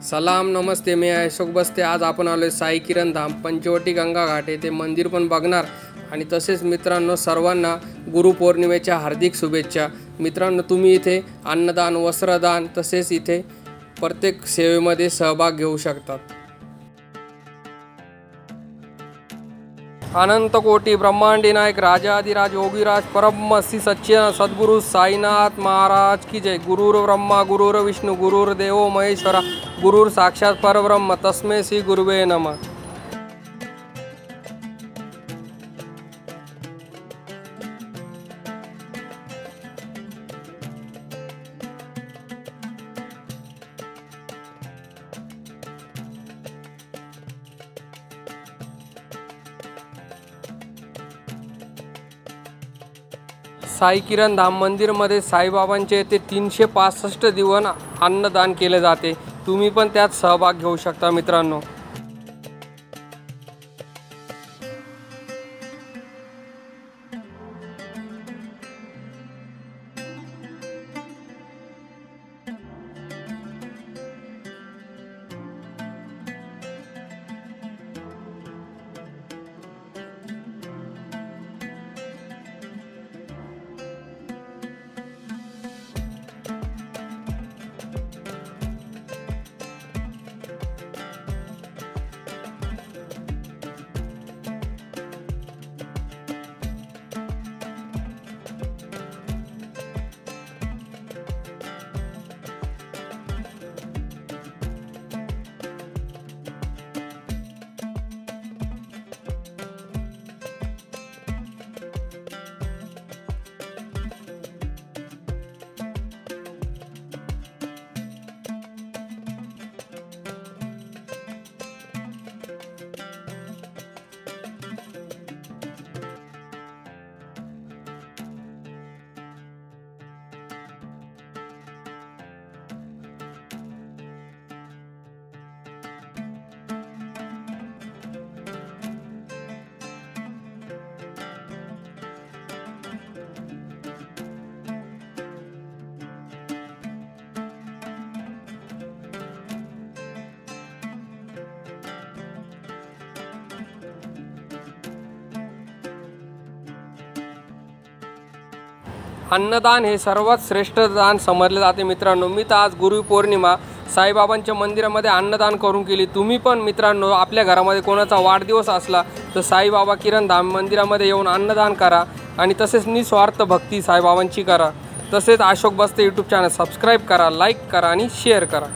सलाम नमस्ते, मी अशोक बस्ते। आज आपण आलोय साई किरण धाम पंचवटी गंगा घाट येथे मंदिर पण बघणार आणि तसेच मित्रांनो सर्वांना गुरुपौर्णिमेच्या हार्दिक शुभेच्छा। मित्रांनो तुम्ही इथे अन्नदान, वस्त्रदान तसेच इथे प्रत्येक सेवेमध्ये सहभाग घेऊ शकतात। अनंत कोटी ब्रह्मांडी नायक राजाधिराज योगीराज परब्रह्म श्री सच्चिदानंद सद्गुरु साईनाथ महाराज की जय। गुरुर ब्रह्मा गुरुर विष्णु गुरुर्देवो महेश्वरा गुरुर साक्षात परब्रह्म तस्मै श्री गुरुवे नमः। साई किरण धाम मंदिरमध्ये साईबाबांचे येथे 365 दिवस अन्नदान केले जाते। तुम्ही पण त्यात सहभाग घेऊ शकता मित्रांनो। अन्नदान हे सर्वात श्रेष्ठ दान समजले जाते मित्रांनो। मी तर आज गुरुपौर्णिमा साईबाबांच्या मंदिरामध्ये अन्नदान करून केली। तुम्ही पण मित्रांनो आपल्या घरामध्ये कोणाचा वाढदिवस असला तर साईबाबा किरण धाम मंदिरामध्ये येऊन अन्नदान करा आणि तसेच निस्वार्थ भक्ती साईबाबांची करा। तसेच अशोक बस्ते यूट्यूब चॅनल सबस्क्राईब करा, लाईक करा आणि शेअर करा।